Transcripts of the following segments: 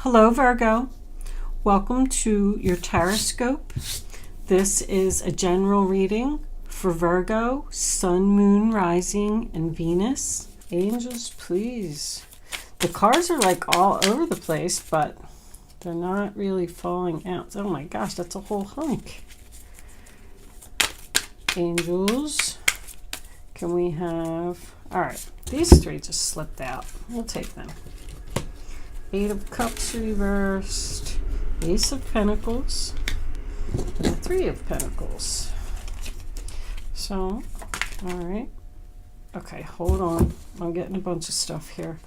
Hello Virgo, welcome to your horoscope. This is a general reading for Virgo, Sun, Moon, Rising, and Venus. Angels, please. The cards are like all over the place, but they're not really falling out. Oh my gosh, that's a whole hunk. Angels, can we have... All right, these three just slipped out. We'll take them. Eight of Cups reversed, Ace of Pentacles, and Three of Pentacles. So, all right. Okay, hold on. I'm getting a bunch of stuff here.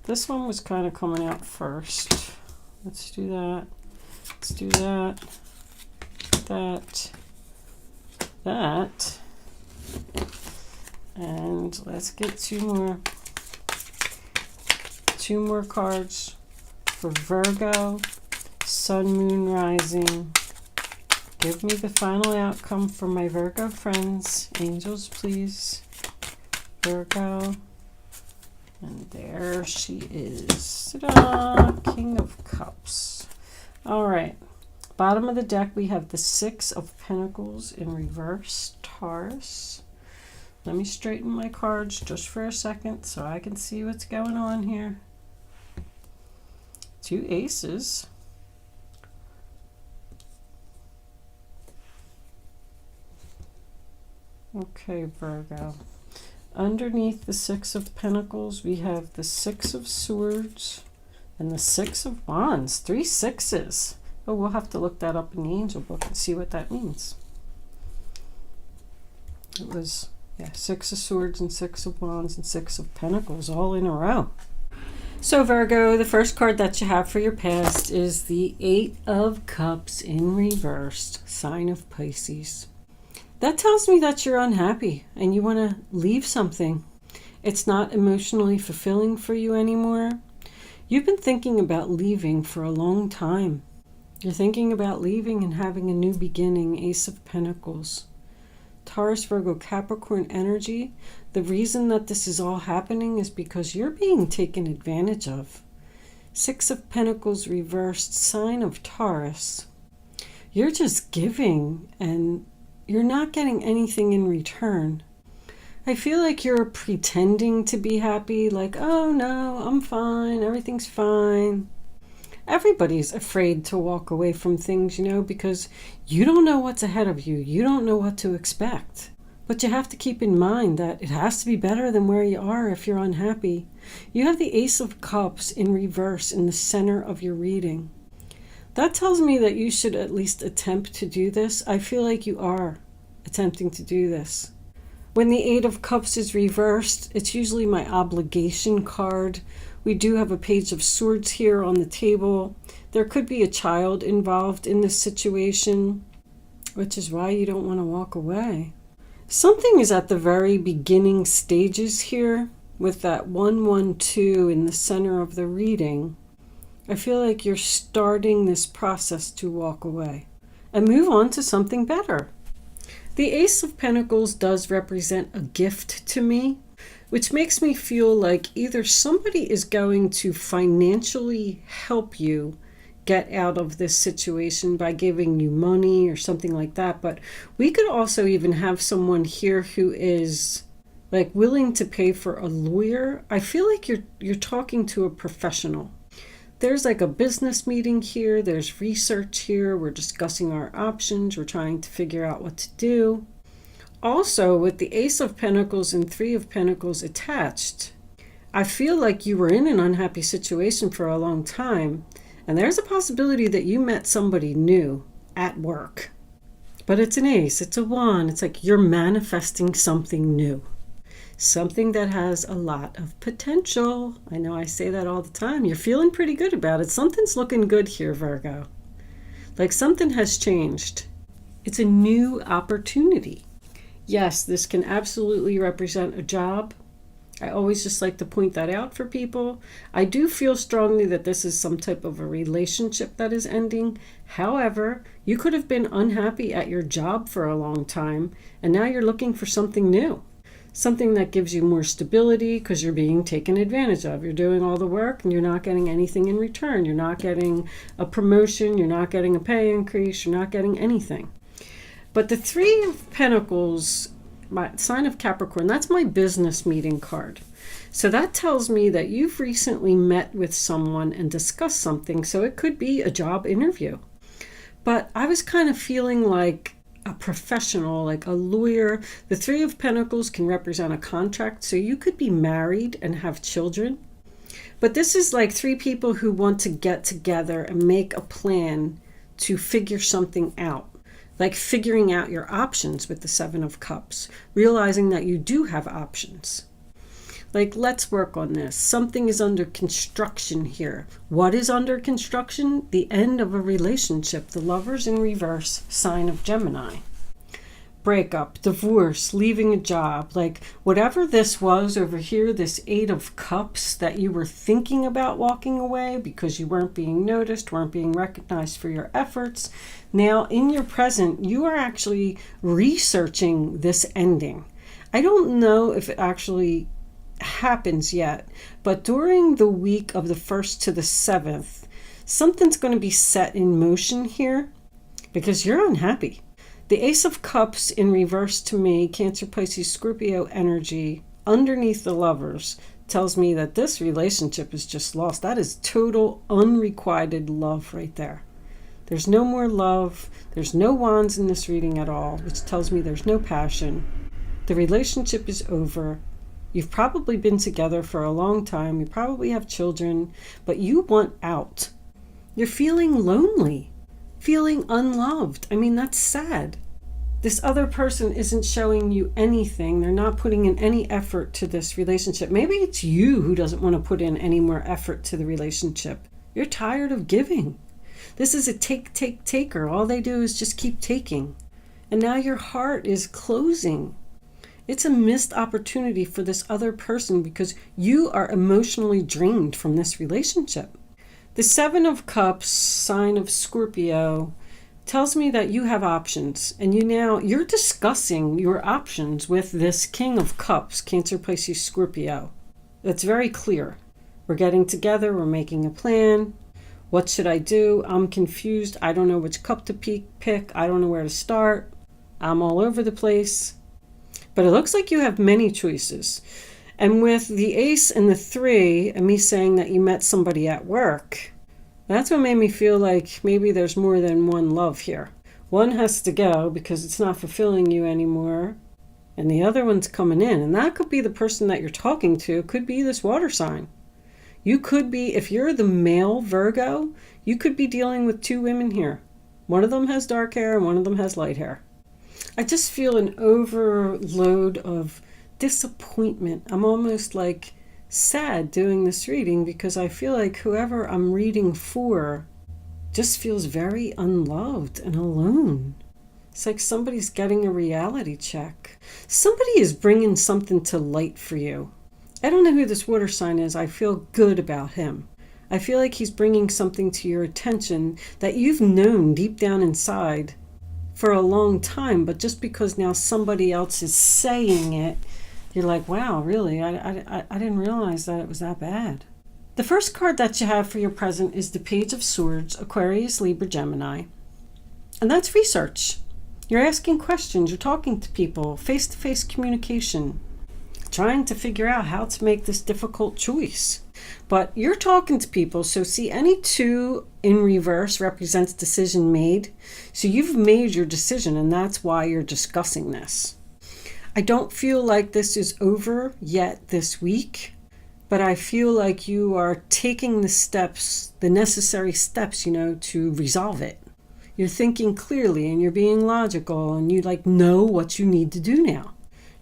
This one was kind of coming out first. Let's do that. Let's do that. That. And let's get two more cards for Virgo, Sun, Moon, Rising. Give me the final outcome for my Virgo friends. Angels, please. Virgo. And there she is. Ta-da! King of Cups. All right. Bottom of the deck, we have the Six of Pentacles in reverse, Taurus. Let me straighten my cards just for a second so I can see what's going on here. Two aces. Okay, Virgo. Underneath the Six of Pentacles, we have the Six of Swords and the Six of Wands. Three sixes. Oh, we'll have to look that up in the angel book and see what that means. It was, yeah, Six of Swords and Six of Wands and Six of Pentacles all in a row. So Virgo, the first card that you have for your past is the Eight of Cups in reversed, sign of Pisces. That tells me that you're unhappy and you want to leave something. It's not emotionally fulfilling for you anymore. You've been thinking about leaving for a long time. You're thinking about leaving and having a new beginning, Ace of Pentacles. Taurus, Virgo, Capricorn energy. The reason that this is all happening is because you're being taken advantage of. Six of Pentacles reversed, sign of Taurus. You're just giving and you're not getting anything in return. I feel like you're pretending to be happy, like, oh no, I'm fine, everything's fine. Everybody's afraid to walk away from things, you know, because you don't know what's ahead of you. You don't know what to expect. But you have to keep in mind that it has to be better than where you are if you're unhappy. You have the Ace of Cups in reverse in the center of your reading. That tells me that you should at least attempt to do this. I feel like you are attempting to do this. When the Eight of Cups is reversed, it's usually my obligation card. We do have a Page of Swords here on the table. There could be a child involved in this situation, which is why you don't want to walk away. Something is at the very beginning stages here with that 112 in the center of the reading. I feel like you're starting this process to walk away and move on to something better. The Ace of Pentacles does represent a gift to me, which makes me feel like either somebody is going to financially help you get out of this situation by giving you money or something like that. But we could also even have someone here who is like willing to pay for a lawyer. I feel like you're talking to a professional. There's like a business meeting here. There's research here. We're discussing our options. We're trying to figure out what to do. Also, with the Ace of Pentacles and Three of Pentacles attached, I feel like you were in an unhappy situation for a long time, and there's a possibility that you met somebody new at work. But it's an ace, it's a wand, it's like you're manifesting something new. Something that has a lot of potential. I know I say that all the time. You're feeling pretty good about it. Something's looking good here, Virgo. Like something has changed. It's a new opportunity. Yes, this can absolutely represent a job. I always just like to point that out for people. I do feel strongly that this is some type of a relationship that is ending. However, you could have been unhappy at your job for a long time, and now you're looking for something new. Something that gives you more stability because you're being taken advantage of. You're doing all the work and you're not getting anything in return. You're not getting a promotion. You're not getting a pay increase. You're not getting anything. But the Three of Pentacles, my sign of Capricorn, that's my business meeting card. So that tells me that you've recently met with someone and discussed something. So it could be a job interview. But I was kind of feeling like a professional, like a lawyer. The Three of Pentacles can represent a contract. So you could be married and have children. But this is like three people who want to get together and make a plan to figure something out. Like figuring out your options with the Seven of Cups. Realizing that you do have options. Like, let's work on this. Something is under construction here. What is under construction? The end of a relationship. The Lovers in reverse, sign of Gemini. Breakup, divorce, leaving a job. Like, whatever this was over here, this Eight of Cups that you were thinking about walking away because you weren't being noticed, weren't being recognized for your efforts. Now, in your present, you are actually researching this ending. I don't know if it actually happens yet, but during the week of the 1st to the 7th, something's going to be set in motion here because you're unhappy. The Ace of Cups in reverse to me, Cancer, Pisces, Scorpio energy underneath the Lovers tells me that this relationship is just lost. That is total unrequited love right there. There's no more love. There's no wands in this reading at all, which tells me there's no passion. The relationship is over. You've probably been together for a long time. You probably have children, but you want out. You're feeling lonely, feeling unloved. I mean, that's sad. This other person isn't showing you anything. They're not putting in any effort to this relationship. Maybe it's you who doesn't want to put in any more effort to the relationship. You're tired of giving. This is a taker. All they do is just keep taking. And now your heart is closing. It's a missed opportunity for this other person because you are emotionally drained from this relationship. The Seven of Cups, sign of Scorpio, tells me that you have options. And you're discussing your options with this King of Cups, Cancer, Pisces, Scorpio. That's very clear. We're getting together. We're making a plan. What should I do? I'm confused. I don't know which cup to pick. I don't know where to start. I'm all over the place. But it looks like you have many choices. And with the Ace and the 3, and me saying that you met somebody at work, that's what made me feel like maybe there's more than one love here. One has to go because it's not fulfilling you anymore, and the other one's coming in. And that could be the person that you're talking to. It could be this water sign. You could be, if you're the male Virgo, you could be dealing with 2 women here. One of them has dark hair and one of them has light hair. I just feel an overload of disappointment. I'm almost like sad doing this reading because I feel like whoever I'm reading for just feels very unloved and alone. It's like somebody's getting a reality check. Somebody is bringing something to light for you. I don't know who this water sign is. I feel good about him. I feel like he's bringing something to your attention that you've known deep down inside for a long time, but just because now somebody else is saying it, you're like, wow, really? I didn't realize that it was that bad. The first card that you have for your present is the Page of Swords, Aquarius, Libra, Gemini. And that's research. You're asking questions. You're talking to people, face-to-face communication, trying to figure out how to make this difficult choice. But you're talking to people, so see, any 2 in reverse represents decision made. So you've made your decision, and that's why you're discussing this. I don't feel like this is over yet this week, but I feel like you are taking the steps, the necessary steps, to resolve it. You're thinking clearly, and you're being logical, and you know what you need to do now.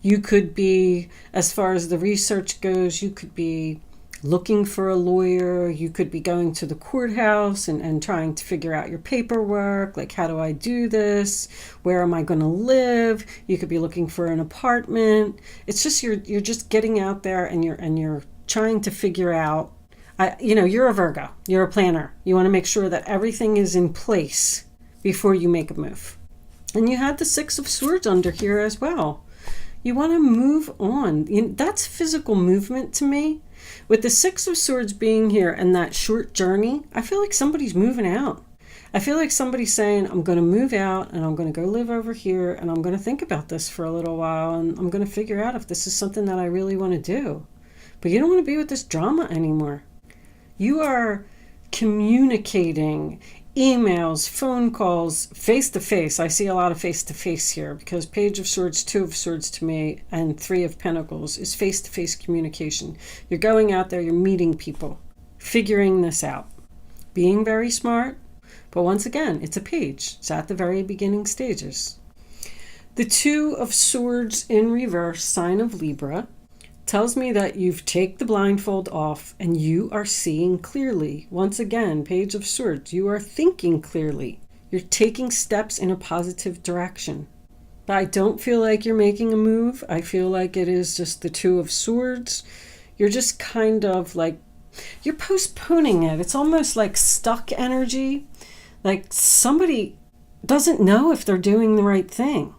You could be, as far as the research goes, you could be looking for a lawyer. You could be going to the courthouse and trying to figure out your paperwork. Like, how do I do this? Where am I going to live? You could be looking for an apartment. It's just you're just getting out there and you're trying to figure out. You're a Virgo. You're a planner. You want to make sure that everything is in place before you make a move. And you had the Six of Swords under here as well. You want to move on. That's physical movement to me. With the Six of Swords being here and that short journey, I feel like somebody's moving out. I feel like somebody's saying, I'm going to move out and I'm going to go live over here and I'm going to think about this for a little while and I'm going to figure out if this is something that I really want to do. But you don't want to be with this drama anymore. You are communicating, emails, phone calls, face-to-face. I see a lot of face-to-face here because Page of Swords, Two of Swords to me, and Three of Pentacles is face-to-face communication. You're going out there, you're meeting people, figuring this out, being very smart. But once again, it's a page. It's at the very beginning stages. The Two of Swords in reverse, sign of Libra, tells me that you've taken the blindfold off and you are seeing clearly. Once again, Page of Swords, you are thinking clearly. You're taking steps in a positive direction. But I don't feel like you're making a move. I feel like it is just the Two of Swords. You're just kind of like, you're postponing it. It's almost like stuck energy. Like somebody doesn't know if they're doing the right thing.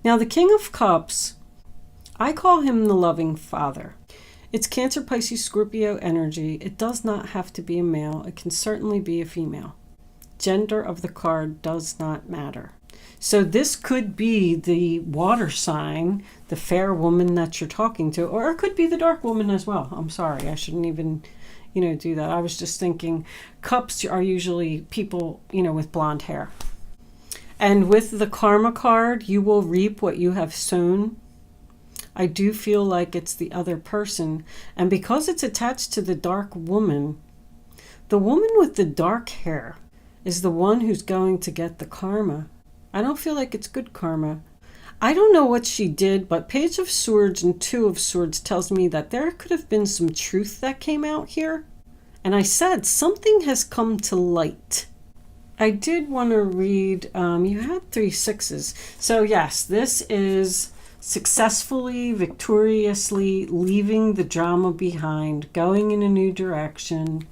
Now, the King of Cups, I call him the loving father. It's Cancer, Pisces, Scorpio energy. It does not have to be a male. It can certainly be a female. Gender of the card does not matter. So this could be the water sign, the fair woman that you're talking to, or it could be the dark woman as well. I'm sorry, I shouldn't even do that. I was just thinking cups are usually people, with blonde hair. And with the karma card, you will reap what you have sown. I do feel like it's the other person. And because it's attached to the dark woman, the woman with the dark hair is the one who's going to get the karma. I don't feel like it's good karma. I don't know what she did, but Page of Swords and Two of Swords tells me that there could have been some truth that came out here. And I said something has come to light. I did want to read, you had 3 sixes. So yes, this is successfully, victoriously leaving the drama behind, going in a new direction.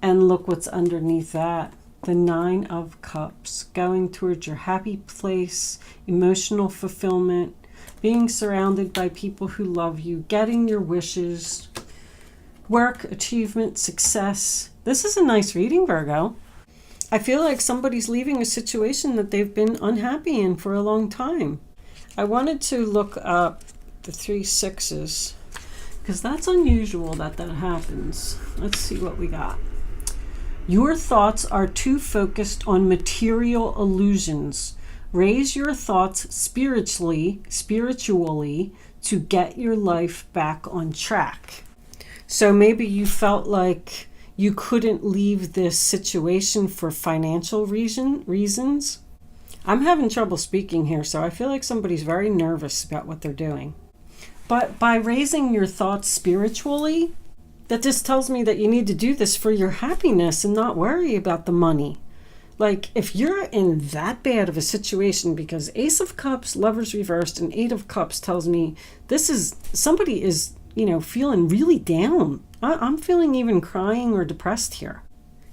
And look what's underneath that. The Nine of Cups, going towards your happy place, emotional fulfillment, being surrounded by people who love you, getting your wishes, work, achievement, success. This is a nice reading, Virgo. I feel like somebody's leaving a situation that they've been unhappy in for a long time. I wanted to look up the 3 sixes because that's unusual that happens. Let's see what we got. Your thoughts are too focused on material illusions. Raise your thoughts spiritually to get your life back on track. So maybe you felt like you couldn't leave this situation for financial reasons. I'm having trouble speaking here, so I feel like somebody's very nervous about what they're doing. But by raising your thoughts spiritually, that just tells me that you need to do this for your happiness and not worry about the money. Like, if you're in that bad of a situation, because Ace of Cups, Lovers reversed, and 8 of Cups tells me somebody is, feeling really down. I'm feeling even crying or depressed here.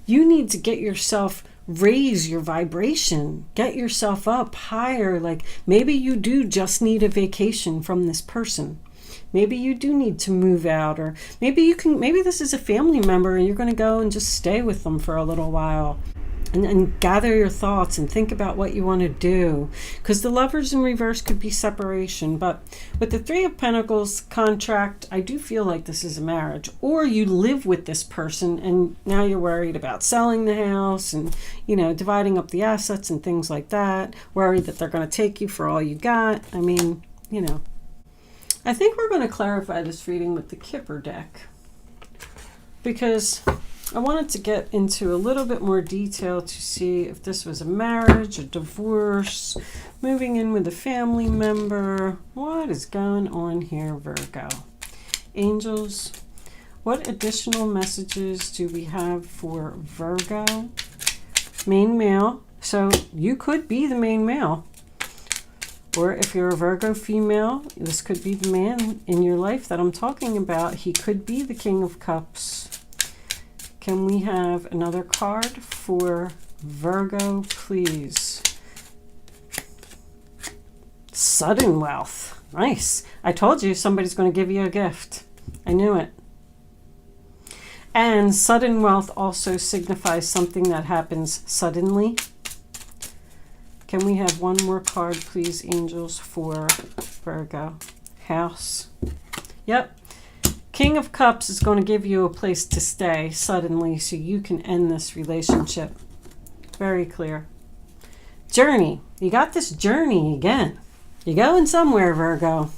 You need to get yourself, raise your vibration, get yourself up higher. Like, maybe you do just need a vacation from this person. Maybe you do need to move out, or maybe this is a family member and you're going to go and just stay with them for a little while and gather your thoughts and think about what you want to do. Because the Lovers in reverse could be separation. But with the 3 of Pentacles contract, I do feel like this is a marriage. Or you live with this person and now you're worried about selling the house and, dividing up the assets and things like that. Worried that they're going to take you for all you got. I mean, I think we're going to clarify this reading with the Kipper deck because I wanted to get into a little bit more detail to see if this was a marriage, a divorce, moving in with a family member. What is going on here, Virgo? Angels, what additional messages do we have for Virgo? Main male. So you could be the main male. Or if you're a Virgo female, this could be the man in your life that I'm talking about. He could be the King of Cups. Can we have another card for Virgo, please? Sudden wealth. Nice. I told you somebody's going to give you a gift. I knew it. And sudden wealth also signifies something that happens suddenly. Can we have one more card, please, angels, for Virgo? House. Yep. King of Cups is going to give you a place to stay suddenly so you can end this relationship. Very clear. Journey. You got this journey again. You're going somewhere, Virgo.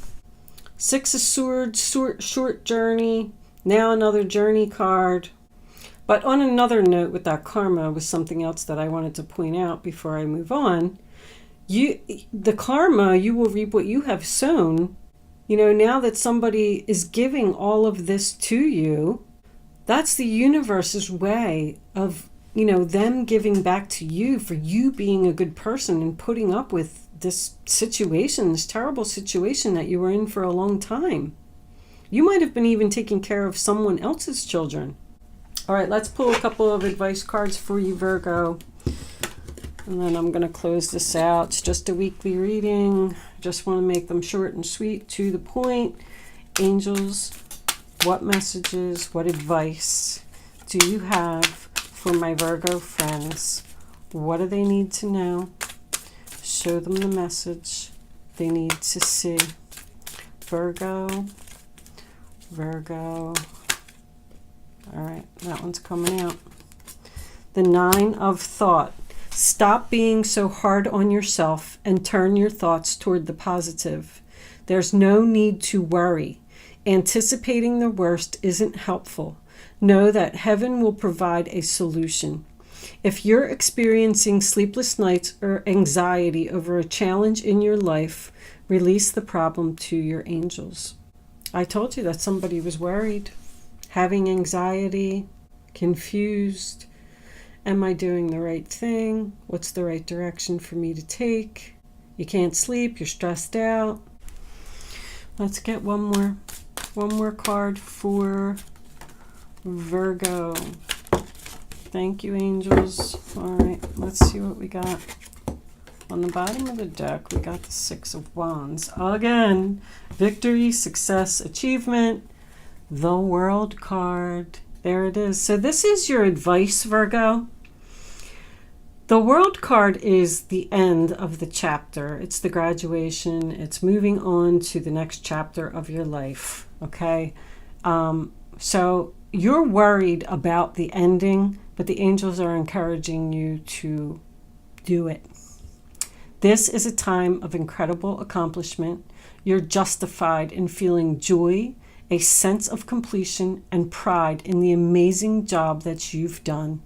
Six of Swords, short journey. Now another journey card. But on another note with that karma was something else that I wanted to point out before I move on. The karma, you will reap what you have sown. You know, now that somebody is giving all of this to you, that's the universe's way of, you know, them giving back to you for you being a good person and putting up with this situation, this terrible situation that you were in for a long time. You might have been even taking care of someone else's children. All right, let's pull a couple of advice cards for you, Virgo. And then I'm going to close this out. It's just a weekly reading. Just want to make them short and sweet, to the point. Angels, what messages, what advice do you have for my Virgo friends? What do they need to know? Show them the message they need to see. Virgo, Virgo. All right, that one's coming out. The Nine of Thought. Stop being so hard on yourself and turn your thoughts toward the positive. There's no need to worry. Anticipating the worst isn't helpful. Know that heaven will provide a solution. If you're experiencing sleepless nights or anxiety over a challenge in your life, release the problem to your angels. I told you that somebody was worried, having anxiety, confused. Am I doing the right thing? What's the right direction for me to take? You can't sleep, you're stressed out. Let's get one more card for Virgo. Thank you, angels. All right, let's see what we got. On the bottom of the deck, we got the Six of Wands. Again, victory, success, achievement, the World card. There it is. So this is your advice, Virgo. The World card is the end of the chapter. It's the graduation. It's moving on to the next chapter of your life, okay? So you're worried about the ending, but the angels are encouraging you to do it. This is a time of incredible accomplishment. You're justified in feeling joy, a sense of completion, and pride in the amazing job that you've done.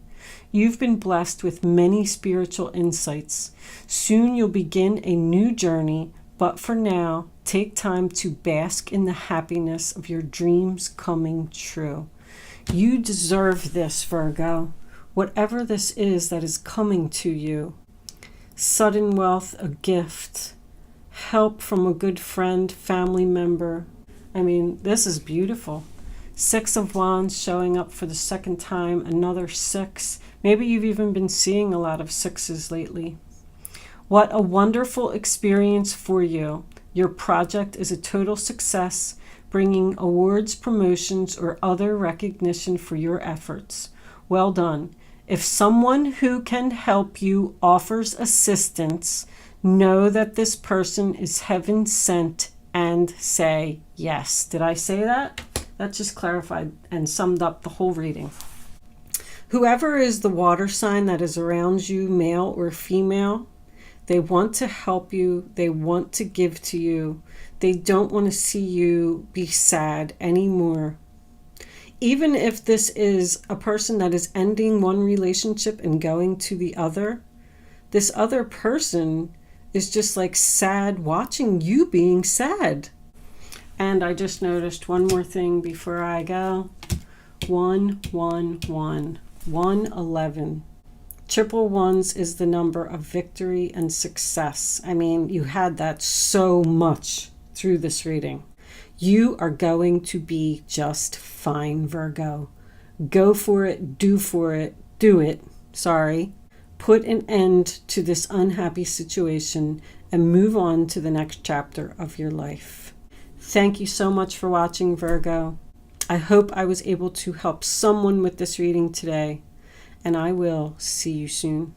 You've been blessed with many spiritual insights. Soon you'll begin a new journey, but for now, take time to bask in the happiness of your dreams coming true. You deserve this, Virgo. Whatever this is that is coming to you. Sudden wealth, a gift, help from a good friend, family member. I mean, this is beautiful. Six of Wands showing up for the second time, another six. Maybe you've even been seeing a lot of sixes lately. What a wonderful experience for you. Your project is a total success, bringing awards, promotions, or other recognition for your efforts. Well done. If someone who can help you offers assistance, know that this person is heaven sent and say yes. Did I say that? That just clarified and summed up the whole reading. Whoever is the water sign that is around you, male or female, they want to help you. They want to give to you. They don't want to see you be sad anymore. Even if this is a person that is ending one relationship and going to the other, this other person is just like sad watching you being sad. And I just noticed one more thing before I go. 111. 111. Triple ones is the number of victory and success. I mean, you had that so much through this reading. You are going to be just fine, Virgo. Go for it, do it. Sorry. put an end to this unhappy situation and move on to the next chapter of your life. Thank you so much for watching, Virgo. I hope I was able to help someone with this reading today, and I will see you soon.